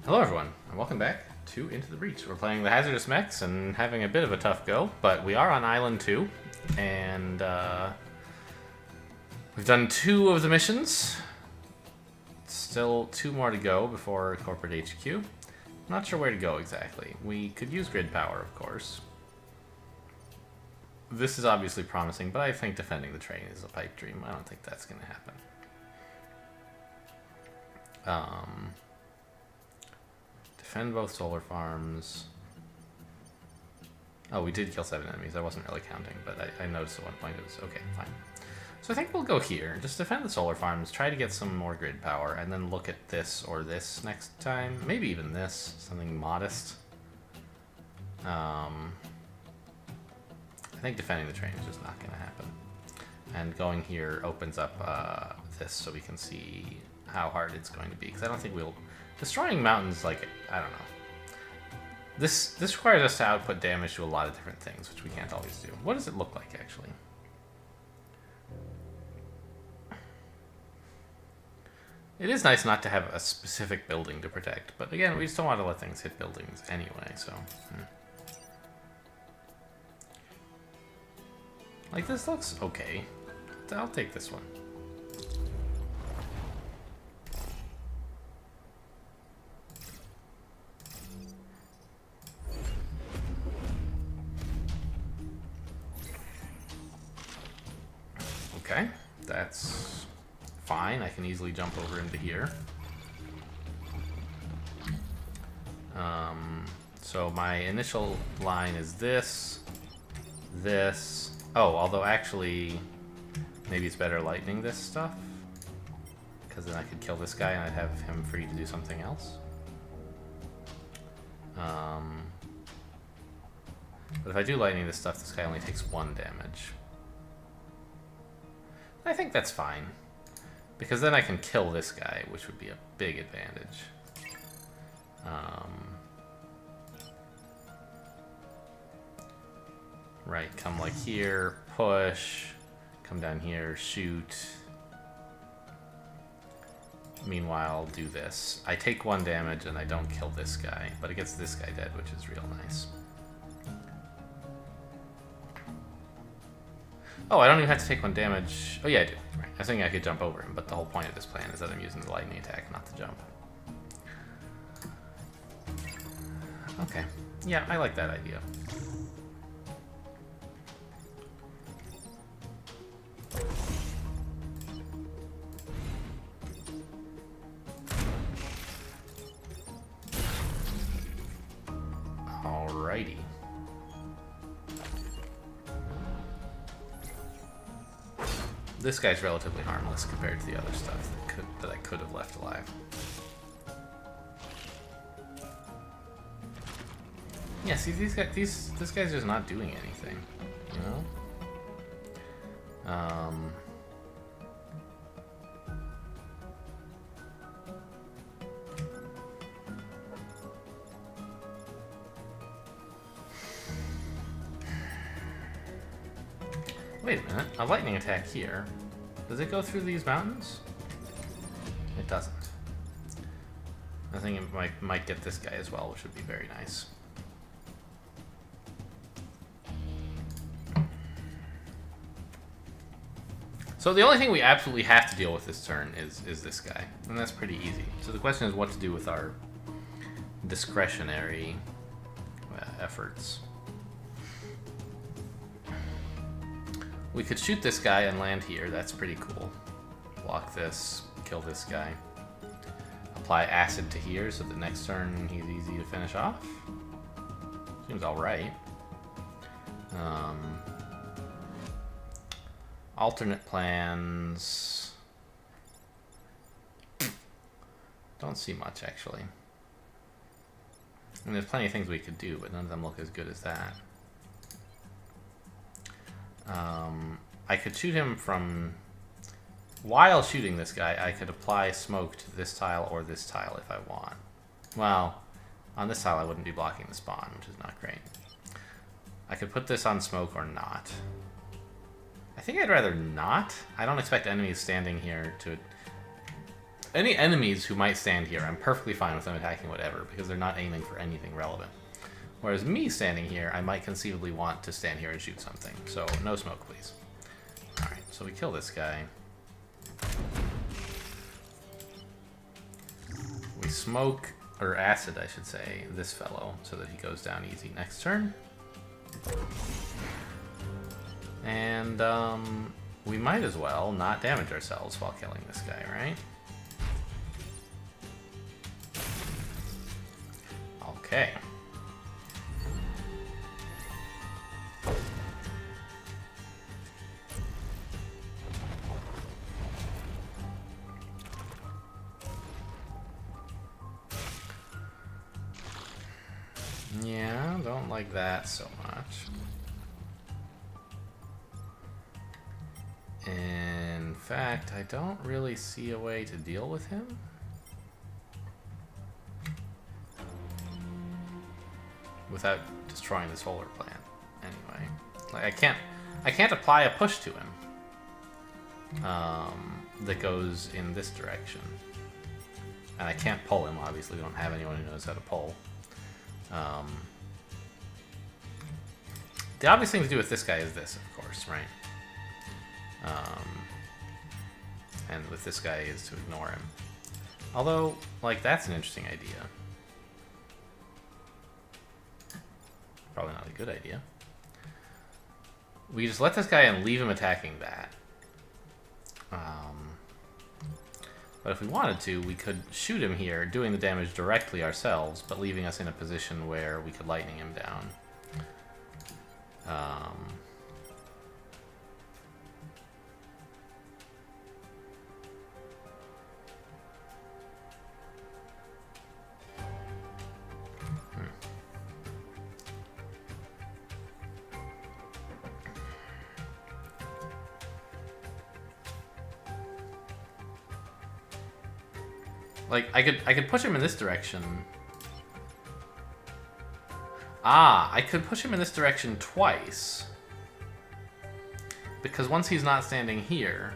Hello everyone, and welcome back to Into the Breach. We're playing the Hazardous Mechs and having a bit of a tough go, but we are on Island 2, and we've done 2 of the missions. Still 2 more to go before Corporate HQ. I'm not sure where to go exactly. We could use grid power, of course. This is obviously promising, but I think defending the train is a pipe dream. I don't think that's going to happen. Defend both solar farms. Oh, we did kill 7 enemies. I wasn't really counting, but I noticed at one point it was... Okay, fine. So I think we'll go here. Just defend the solar farms, try to get some more grid power, and then look at this or this next time. Maybe even this. Something modest. I think defending the train is just not going to happen. And going here opens up this so we can see how hard it's going to be. Because I don't think we'll... Destroying mountains, like, I don't know. This requires us to output damage to a lot of different things, which we can't always do. What does it look like, actually? It is nice not to have a specific building to protect, but again, we just don't want to let things hit buildings anyway, so... Like, this looks okay. I'll take this one. Okay, that's fine. I can easily jump over into here. So my initial line is this. Oh, although actually, maybe it's better lightning this stuff. Because then I could kill this guy and I'd have him free to do something else. But if I do lightning this stuff, this guy only takes 1 damage. I think that's fine. Because then I can kill this guy, which would be a big advantage. Right, come like here, push, come down here, shoot. Meanwhile, do this. I take 1 damage and I don't kill this guy, but it gets this guy dead, which is real nice. Oh, I don't even have to take 1 damage. Oh yeah, I do. Right. I was thinking I could jump over him, but the whole point of this plan is that I'm using the lightning attack, not the jump. Okay. Yeah, I like that idea. Alrighty. This guy's relatively harmless compared to the other stuff that I could have left alive. Yeah, see, this guy's just not doing anything, you know? Wait a minute, a lightning attack here. Does it go through these mountains? It doesn't. I think it might get this guy as well, which would be very nice. So the only thing we absolutely have to deal with this turn is this guy, and that's pretty easy. So the question is what to do with our discretionary efforts. We could shoot this guy and land here. That's pretty cool. Block this, kill this guy. Apply acid to here so that next turn he's easy to finish off. Seems alright. Alternate plans. Don't see much, actually. I mean, there's plenty of things we could do, but none of them look as good as that. I could shoot him from... While shooting this guy, I could apply smoke to this tile or this tile if I want. Well, on this tile I wouldn't be blocking the spawn, which is not great. I could put this on smoke or not. I think I'd rather not. I don't expect enemies standing here to any enemies who might stand here, I'm perfectly fine with them attacking whatever, because they're not aiming for anything relevant. Whereas me standing here, I might conceivably want to stand here and shoot something. So, no smoke, please. Alright, so we kill this guy. We smoke, or acid, I should say, this fellow, so that he goes down easy next turn. And, we might as well not damage ourselves while killing this guy, right? Okay. Yeah, don't like that so much. In fact, I don't really see a way to deal with him. Without destroying the solar plant, anyway. Like I can't apply a push to him that goes in this direction, and I can't pull him. Obviously, we don't have anyone who knows how to pull. The obvious thing to do with this guy is this, of course, right? And with this guy is to ignore him. Although, like, that's an interesting idea. Probably not a good idea. We just let this guy and leave him attacking that. But if we wanted to, we could shoot him here, doing the damage directly ourselves, but leaving us in a position where we could lightning him down. Like, I could push him in this direction. Ah, I could push him in this direction twice. Because once he's not standing here,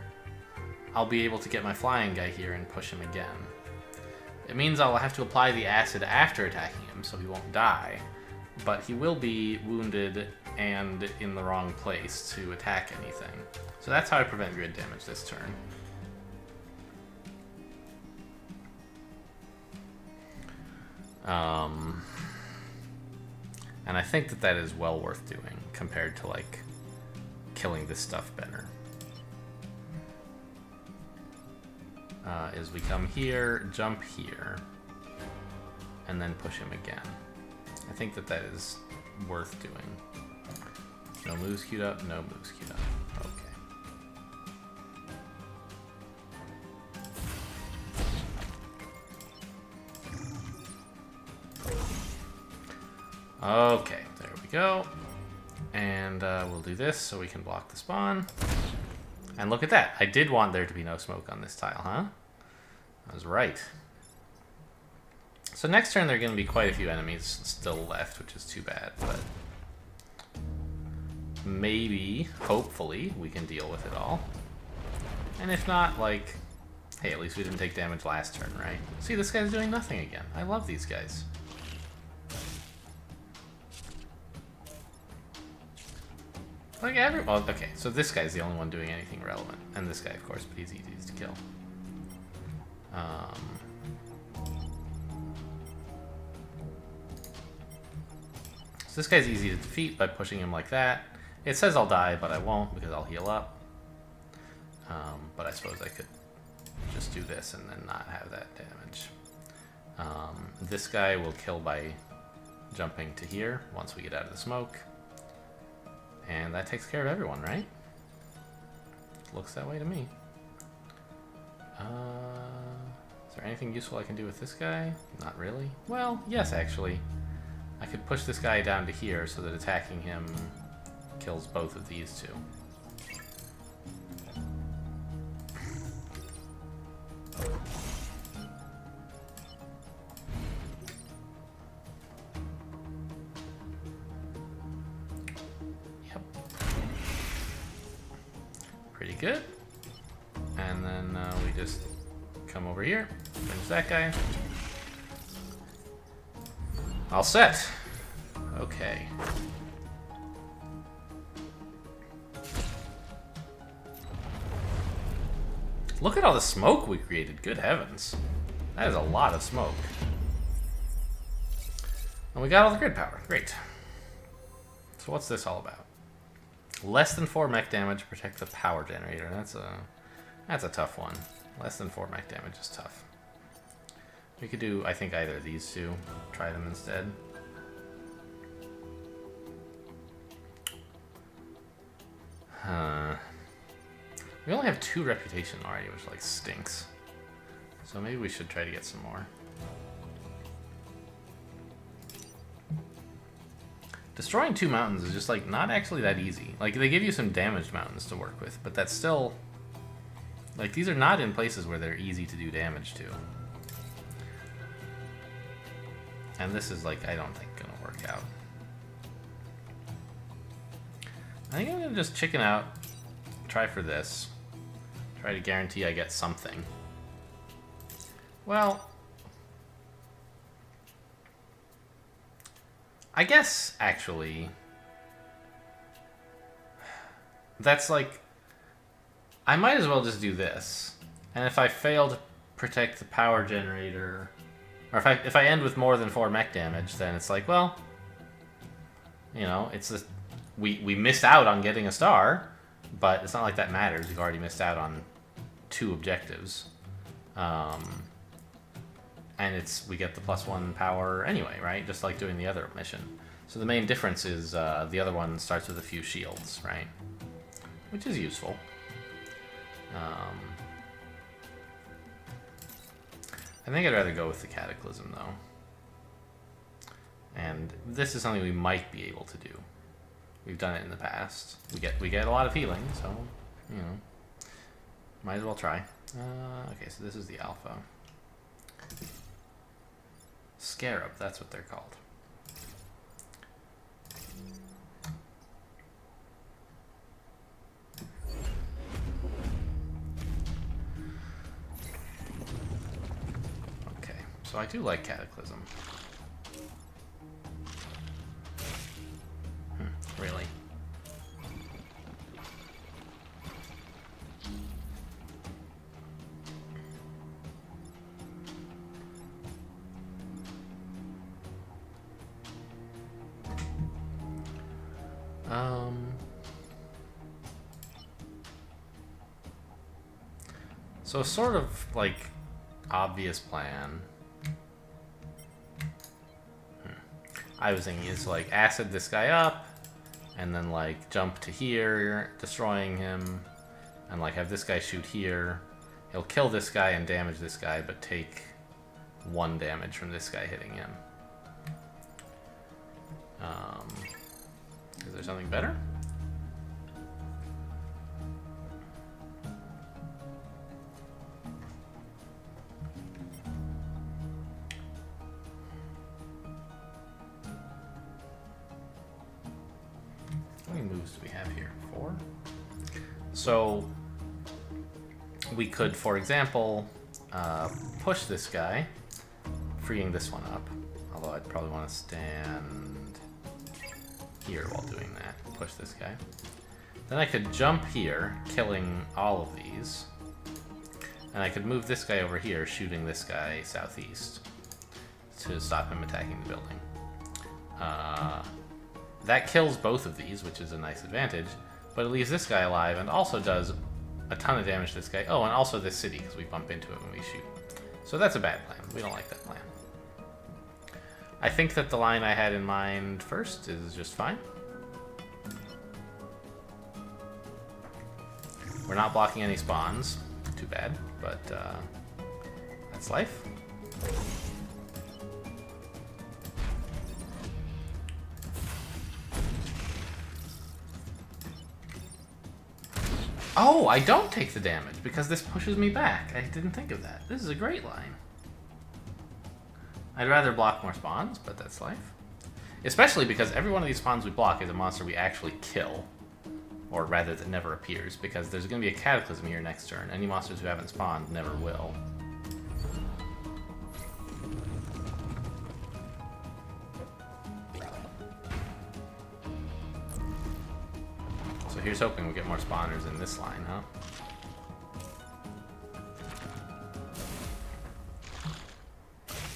I'll be able to get my flying guy here and push him again. It means I'll have to apply the acid after attacking him, so he won't die. But he will be wounded and in the wrong place to attack anything. So that's how I prevent grid damage this turn. And I think that that is well worth doing compared to, like, killing this stuff better. Is we come here, jump here, and then push him again. I think that that is worth doing. No moves queued up, no moves queued up. Okay, there we go. And we'll do this so we can block the spawn. And look at that. I did want there to be no smoke on this tile, huh? I was right. So next turn there are going to be quite a few enemies still left, which is too bad, but maybe, hopefully, we can deal with it all. And if not, like, hey, at least we didn't take damage last turn, right? See, this guy's doing nothing again. I love these guys. Like well, okay, so this guy's the only one doing anything relevant. And this guy, of course, but he's easy to kill. So this guy's easy to defeat by pushing him like that. It says I'll die, but I won't because I'll heal up. But I suppose I could just do this and then not have that damage. This guy will kill by jumping to here once we get out of the smoke. And that takes care of everyone, right? Looks that way to me. Is there anything useful I can do with this guy? Not really. Well, yes, actually. I could push this guy down to here so that attacking him kills both of these two. Pretty good. And then we just come over here Finish that guy. All set. Okay. Look at all the smoke we created. Good heavens. That is a lot of smoke. And we got all the grid power. Great. So what's this all about? Less than 4 mech damage, protect the power generator. That's a tough one. Less than 4 mech damage is tough. We could do, I think, either of these two. Try them instead. We only have 2 reputation already, which like stinks. So maybe we should try to get some more. Destroying 2 mountains is just like not actually that easy. Like they give you some damaged mountains to work with, but that's still like these are not in places where they're easy to do damage to. And this is like I don't think gonna work out. I think I'm gonna just chicken out, try for this, try to guarantee I get something. Well, I guess actually that's like I might as well just do this, and if I fail to protect the power generator, or if I end with more than 4 mech damage, then it's like, well, you know, it's this. We missed out on getting a star, but it's not like that matters. We've already missed out on 2 objectives. And we get the +1 power anyway, right? Just like doing the other mission. So the main difference is the other one starts with a few shields, right? Which is useful. I think I'd rather go with the Cataclysm, though. And this is something we might be able to do. We've done it in the past. We get a lot of healing, so, you know, might as well try. Okay, so this is the alpha. Scarab, that's what they're called. Okay, so I do like Cataclysm. Really? So sort of like obvious plan. I was thinking is like acid this guy up, and then like jump to here, destroying him, and like have this guy shoot here. He'll kill this guy and damage this guy, but take 1 damage from this guy hitting him. Is there something better? How many moves do we have here? 4? So we could, for example, push this guy, freeing this one up. Although I'd probably want to stand here while doing that. Push this guy. Then I could jump here, killing all of these. And I could move this guy over here, shooting this guy southeast to stop him attacking the building. That kills both of these, which is a nice advantage, but it leaves this guy alive and also does a ton of damage to this guy. Oh, and also this city, because we bump into it when we shoot. So that's a bad plan. We don't like that plan. I think that the line I had in mind first is just fine. We're not blocking any spawns. Too bad, but that's life. Oh, I don't take the damage because this pushes me back. I didn't think of that. This is a great line. I'd rather block more spawns, but that's life. Especially because every one of these spawns we block is a monster we actually kill. Or rather, that never appears, because there's going to be a Cataclysm here next turn. Any monsters who haven't spawned never will. So here's hoping we get more spawners in this line, huh?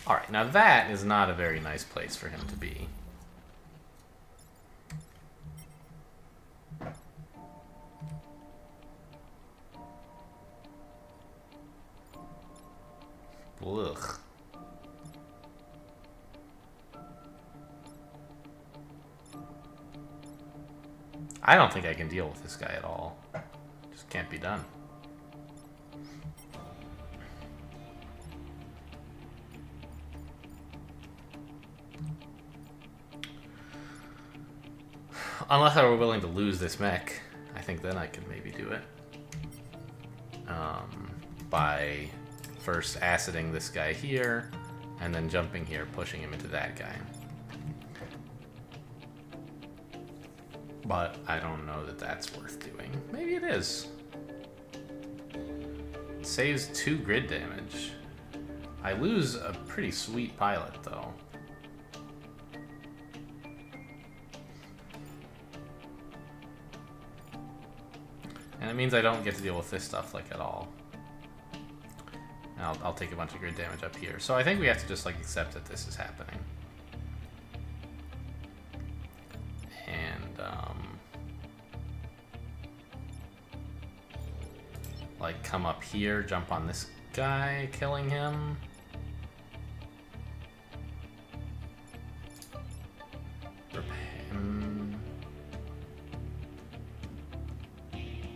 Alright, now that is not a very nice place for him to be. Ugh. I don't think I can deal with this guy at all. Just can't be done. Unless I were willing to lose this mech, I think then I could maybe do it. By first aciding this guy here, and then jumping here, pushing him into that guy. But I don't know that that's worth doing. Maybe it is. It saves 2 grid damage. I lose a pretty sweet pilot, though. And it means I don't get to deal with this stuff, like, at all. I'll take a bunch of grid damage up here. So I think we have to just, like, accept that this is happening. And, like, come up here, jump on this guy, killing him.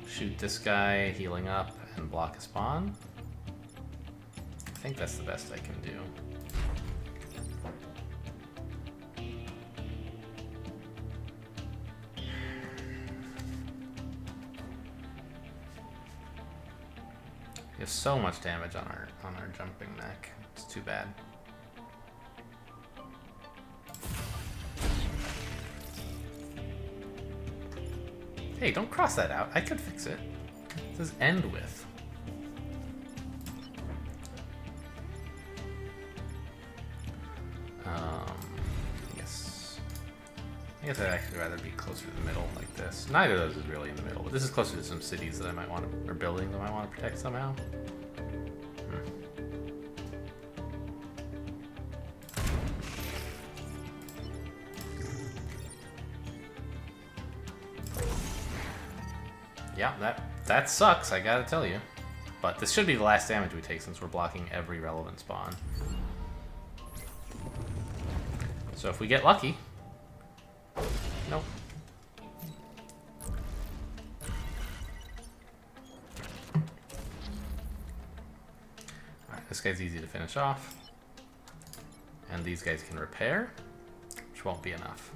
Shoot this guy, healing up, and block a spawn. I think that's the best I can do. We have so much damage on our jumping mech. It's too bad. Hey, don't cross that out. I could fix it. It says end with. I guess I'd actually rather be closer to the middle like this. Neither of those is really in the middle, but this is closer to some cities that I might want to, or buildings I might want to protect somehow. Yeah, that sucks, I gotta tell you. But this should be the last damage we take since we're blocking every relevant spawn. So if we get lucky... Nope. Alright, this guy's easy to finish off. And these guys can repair, which won't be enough.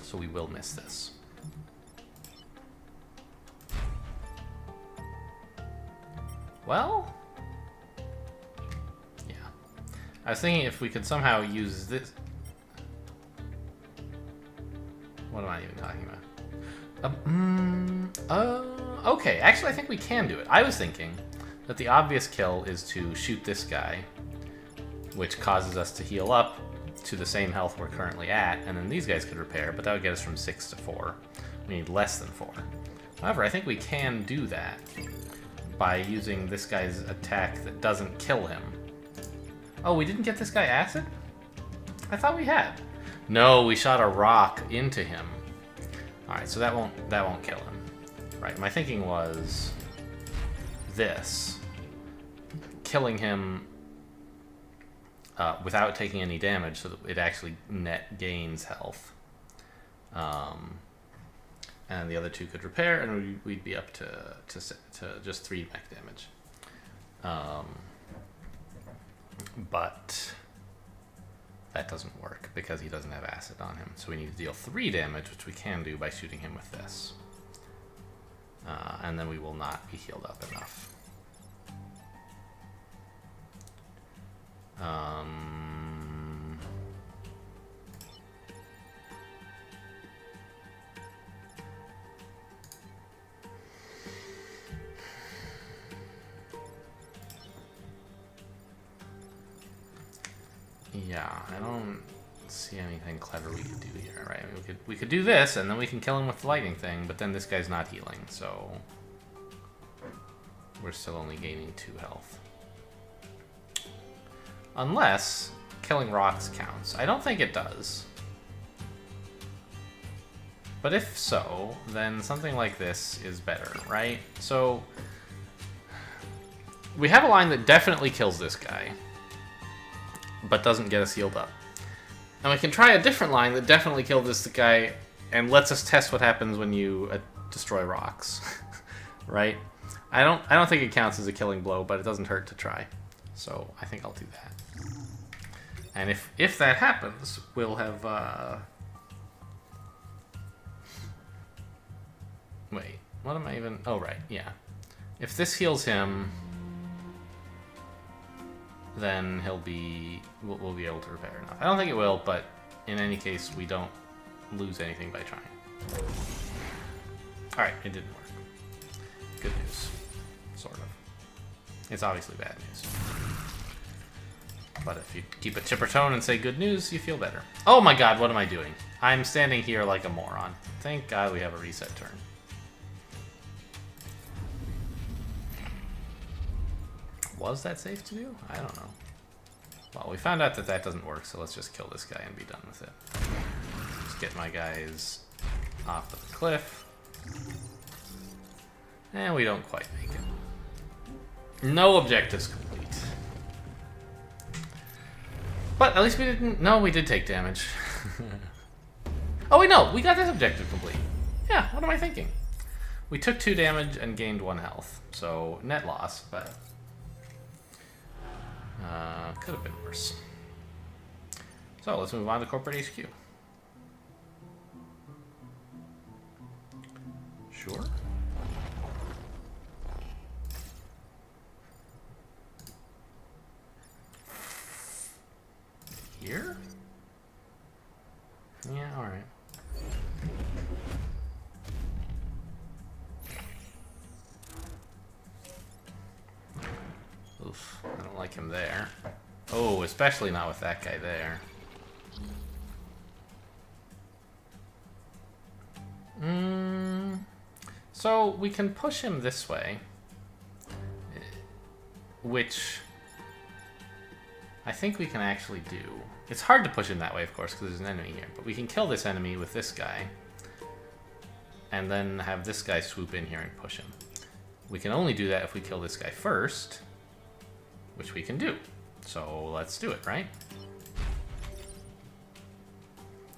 So we will miss this. Well, yeah. I was thinking if we could somehow use this. What am I even talking about? Okay, actually I think we can do it. I was thinking that the obvious kill is to shoot this guy, which causes us to heal up to the same health we're currently at, and then these guys could repair, but that would get us from 6 to 4. We need less than 4. However, I think we can do that by using this guy's attack that doesn't kill him. Oh, we didn't get this guy acid? I thought we had. No, we shot a rock into him. Alright, so that won't kill him. Right, my thinking was this. Killing him without taking any damage so that it actually net gains health. And the other 2 could repair, and we'd be up to just 3 mech damage. But that doesn't work because he doesn't have acid on him. So we need to deal 3 damage, which we can do by shooting him with this. And then we will not be healed up enough. Yeah, I don't see anything clever we could do here, right? I mean, we could do this, and then we can kill him with the lightning thing, but then this guy's not healing, so we're still only gaining 2 health. Unless killing rocks counts. I don't think it does. But if so, then something like this is better, right? So we have a line that definitely kills this guy, but doesn't get us healed up. And we can try a different line that definitely killed this guy and lets us test what happens when you destroy rocks, right? I don't think it counts as a killing blow, but it doesn't hurt to try. So I think I'll do that. And if that happens, we'll have wait, what am I even... Oh, right, yeah. If this heals him, then we'll be able to repair enough. I don't think it will, but in any case, we don't lose anything by trying. Alright, it didn't work. Good news. Sort of. It's obviously bad news. But if you keep a chipper tone and say good news, you feel better. Oh my god, what am I doing? I'm standing here like a moron. Thank god we have a reset turn. Was that safe to do? I don't know. Well, we found out that that doesn't work, so let's just kill this guy and be done with it. Just get my guys off the cliff. And we don't quite make it. No objectives complete. But at least we didn't... No, we did take damage. Oh, wait, no. We got this objective complete. Yeah, what am I thinking? We took 2 damage and gained 1 health. So, net loss, but... could have been worse. So, let's move on to Corporate HQ. Sure. Here? Yeah, alright. Oof, I don't like him there. Oh, especially not with that guy there. So we can push him this way, which I think we can actually do. It's hard to push him that way, of course, because there's an enemy here, but we can kill this enemy with this guy, and then have this guy swoop in here and push him. We can only do that if we kill this guy first, which we can do. So let's do it, right?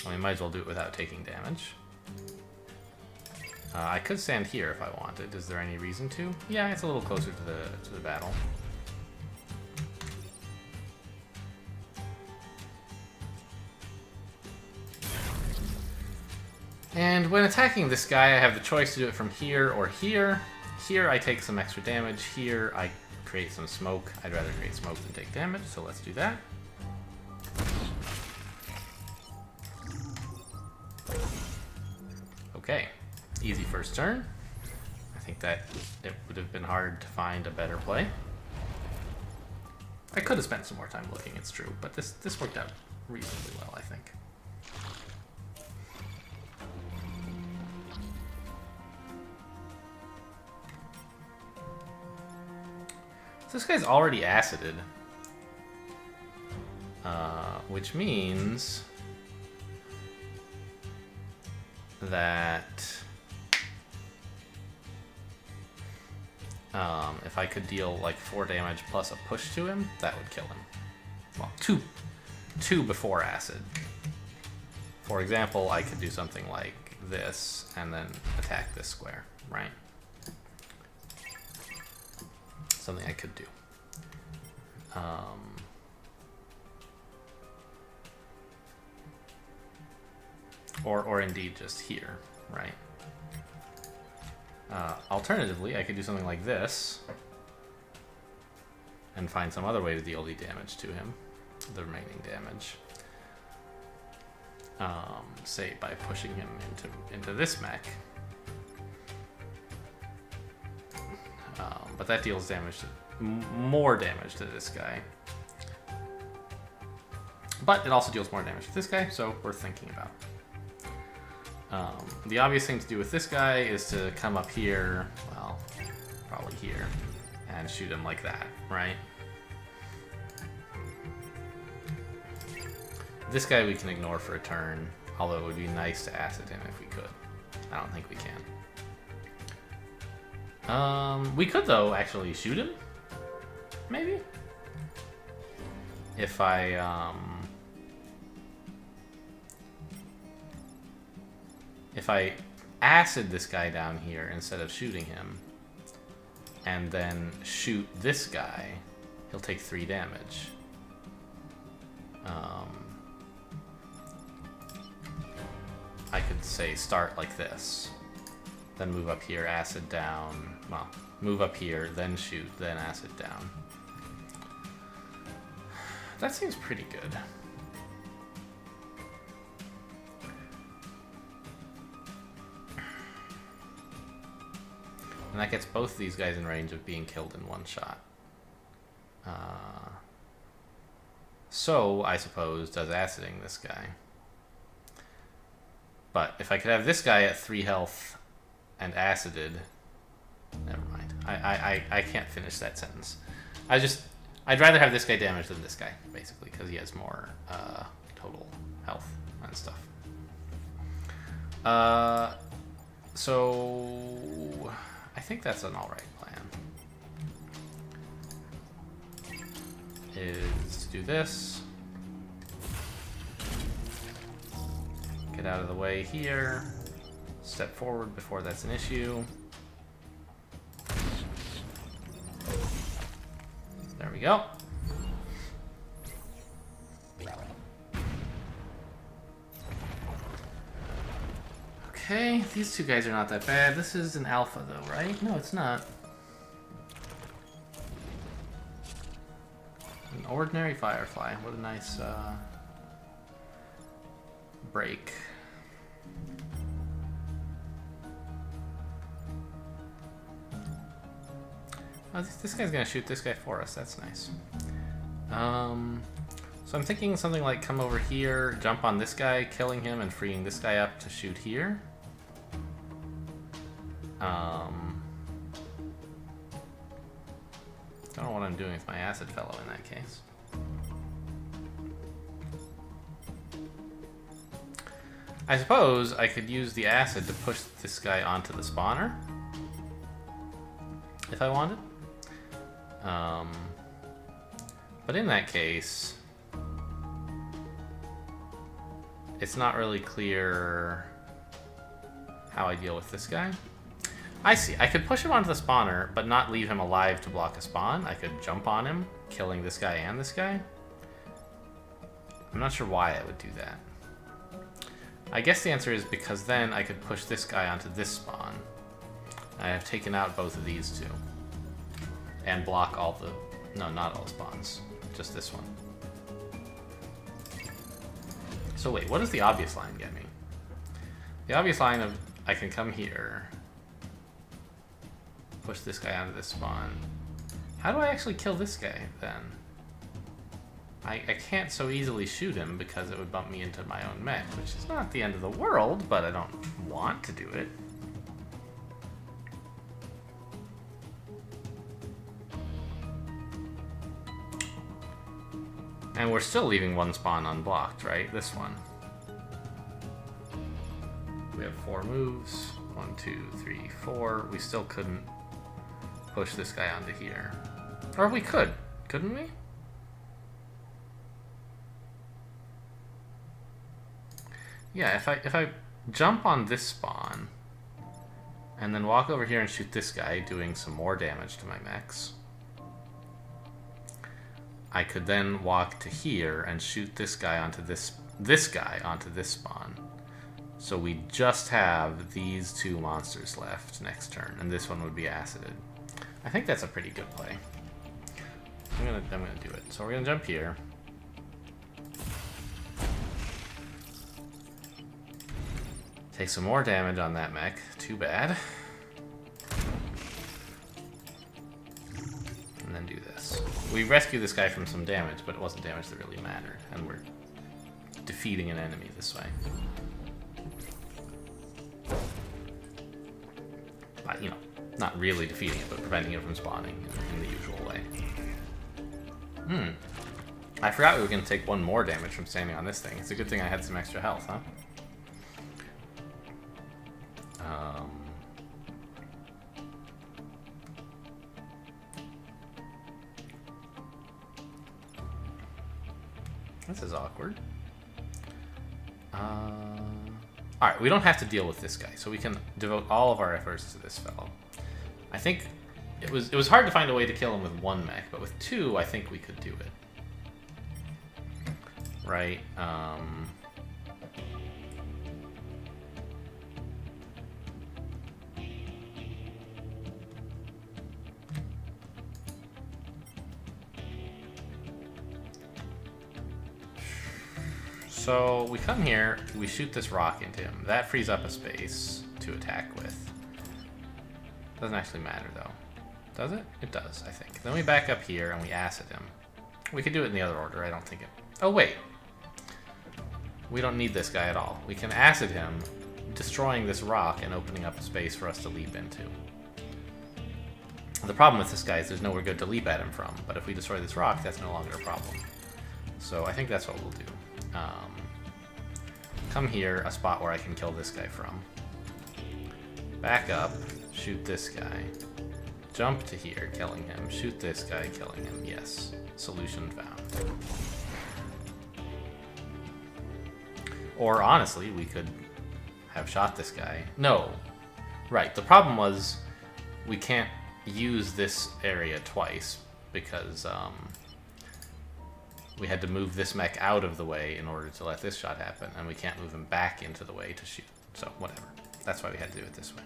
We might as well do it without taking damage. I could stand here if I wanted. Is there any reason to? Yeah, it's a little closer to the battle. And when attacking this guy, I have the choice to do it from here or here. Here I take some extra damage. Here I create some smoke. I'd rather create smoke than take damage, so let's do that. Okay, easy first turn. I think that it would have been hard to find a better play. I could have spent some more time looking, it's true, but this worked out reasonably well, I think. So this guy's already acided, which means that if I could deal like 4 damage plus a push to him, that would kill him. Well, two before acid. For example, I could do something like this and then attack this square, right? Something I could do. Or indeed just here, right? Alternatively, I could do something like this and find some other way to deal the damage to him, the remaining damage. Say by pushing him into this mech. But that deals damage, more damage to this guy. But it also deals more damage to this guy, so worth thinking about. The obvious thing to do with this guy is to come up here, well, probably here, and shoot him like that, right? This guy we can ignore for a turn, although it would be nice to acid him if we could. I don't think we can. We could, though, actually shoot him? Maybe? If I acid this guy down here instead of shooting him, and then shoot this guy, he'll take 3 damage. I could say start like this, then move up here, acid down, well, move up here, then shoot, then acid down. That seems pretty good. And that gets both of these guys in range of being killed in one shot. So, I suppose, does aciding this guy. But if I could have this guy at 3 health and acided... Never mind. I can't finish that sentence. I'd rather have this guy damaged than this guy, basically, because he has more total health and stuff. So... I think that's an alright plan. Is to do this. Get out of the way here. Step forward before that's an issue. There we go. Okay, these two guys are not that bad. This is an alpha, though, right? No, it's not. An ordinary firefly. What a nice break. Oh, this guy's gonna shoot this guy for us. That's nice. So I'm thinking something like come over here, jump on this guy, killing him, and freeing this guy up to shoot here. Don't know what I'm doing with my acid fellow in that case. I suppose I could use the acid to push this guy onto the spawner, if I wanted. But in that case, it's not really clear how I deal with this guy. I see. I could push him onto the spawner, but not leave him alive to block a spawn. I could jump on him, killing this guy and this guy. I'm not sure why I would do that. I guess the answer is because then I could push this guy onto this spawn. I have taken out both of these two. And block all the... No, not all spawns. Just this one. So wait, what does the obvious line get me? The obvious line of I can come here, push this guy onto this spawn. How do I actually kill this guy then? I can't so easily shoot him because it would bump me into my own mech, which is not the end of the world, but I don't want to do it. And we're still leaving one spawn unblocked, right? This one. We have 4 moves. 1, 2, 3, 4. We still couldn't push this guy onto here. Or we could, couldn't we? Yeah, if I jump on this spawn and then walk over here and shoot this guy, doing some more damage to my mechs, I could then walk to here and shoot this guy onto this guy onto this spawn. So we just have these 2 monsters left next turn, and this one would be acided. I think that's a pretty good play. I'm gonna do it. So we're gonna jump here. Take some more damage on that mech. Too bad. And then do this. We rescue this guy from some damage, but it wasn't damage that really mattered, and we're defeating an enemy this way. But, you know, not really defeating it, but preventing it from spawning in the usual way. I forgot we were going to take one more damage from standing on this thing. It's a good thing I had some extra health, huh? This is awkward. Alright, we don't have to deal with this guy, so we can devote all of our efforts to this fellow. I think it was hard to find a way to kill him with one mech, but with two, I think we could do it. Right? So we come here, we shoot this rock into him. That frees up a space to attack with. Doesn't actually matter though. Does it? It does, I think. Then we back up here and we acid him. We could do it in the other order, I don't think it... Oh wait! We don't need this guy at all. We can acid him, destroying this rock and opening up a space for us to leap into. The problem with this guy is there's nowhere good to leap at him from, but if we destroy this rock, that's no longer a problem. So I think that's what we'll do. Come here, a spot where I can kill this guy from. Back up, shoot this guy. Jump to here, killing him. Shoot this guy, killing him. Yes. Solution found. Or honestly, we could have shot this guy. No. Right, the problem was we can't use this area twice because we had to move this mech out of the way in order to let this shot happen, and we can't move him back into the way to shoot. So, whatever. That's why we had to do it this way.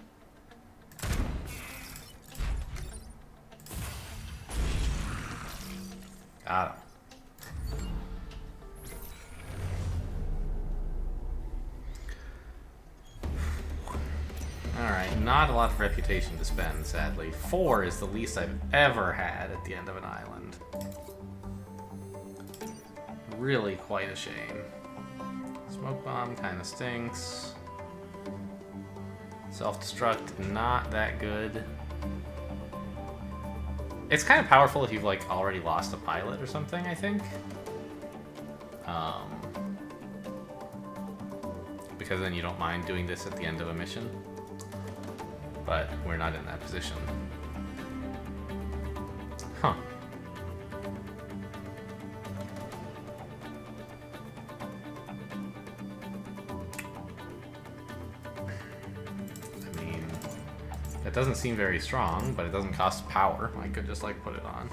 Got him. Alright, not a lot of reputation to spend, sadly. 4 is the least I've ever had at the end of an island. Really quite a shame. Smoke bomb kind of stinks. Self-destruct, not that good. It's kind of powerful if you've like already lost a pilot or something, I think. Because then you don't mind doing this at the end of a mission. But we're not in that position. Huh. That doesn't seem very strong, but it doesn't cost power. I could just like put it on.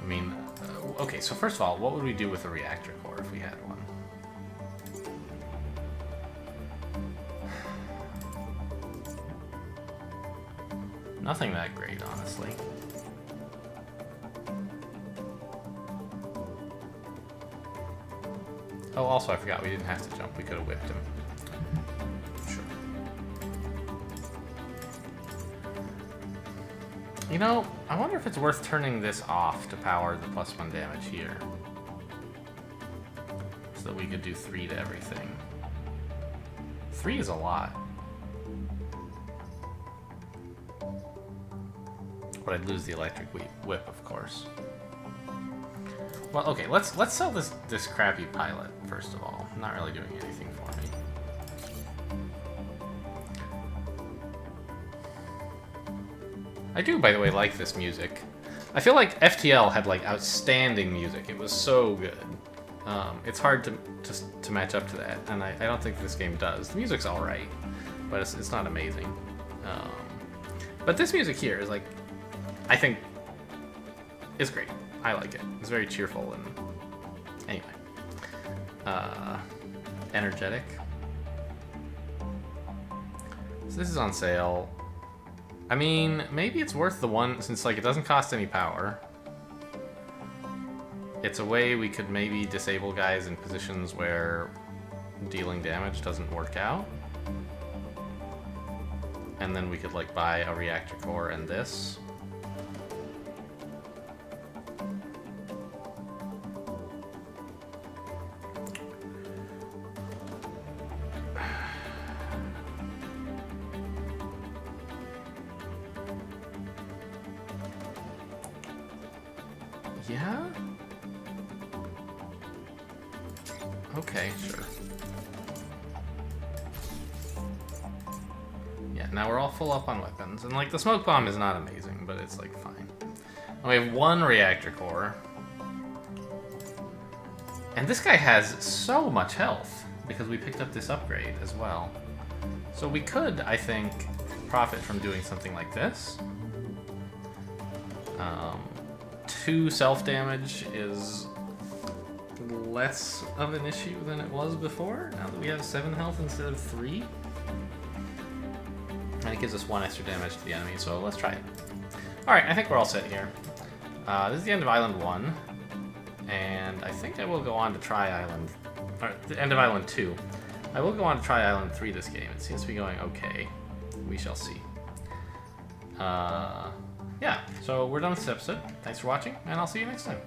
I mean, okay, so first of all, what would we do with a reactor core if we had one? Nothing that great, honestly. Oh, also, I forgot we didn't have to jump. We could have whipped him. Sure. You know, I wonder if it's worth turning this off to power the +1 damage here. So that we could do 3 to everything. 3 is a lot. But I'd lose the electric whip, of course. Well, okay, let's sell this crappy pilot, first of all. Not really doing anything for me. I do, by the way, like this music. I feel like FTL had, like, outstanding music. It was so good. It's hard to match up to that, and I don't think this game does. The music's alright, but it's not amazing. But this music here is, like, I think it's great. I like it. It's very cheerful and anyway. Energetic. So this is on sale. I mean, maybe it's worth the one since like it doesn't cost any power. It's a way we could maybe disable guys in positions where dealing damage doesn't work out. And then we could like buy a reactor core and this. Yeah? Okay, sure. Yeah, now we're all full up on weapons. And, like, the smoke bomb is not amazing, but it's, like, fine. We have 1 reactor core. And this guy has so much health, because we picked up this upgrade as well. So we could, I think, profit from doing something like this. 2 self-damage is less of an issue than it was before, now that we have 7 health instead of 3. And it gives us 1 extra damage to the enemy, so let's try it. Alright, I think we're all set here. This is the end of Island 1, and I think I will go on to try Island... or the end of Island 2. I will go on to try Island 3 this game. It seems to be going okay. We shall see. Yeah, so we're done with this episode. Thanks for watching, and I'll see you next time.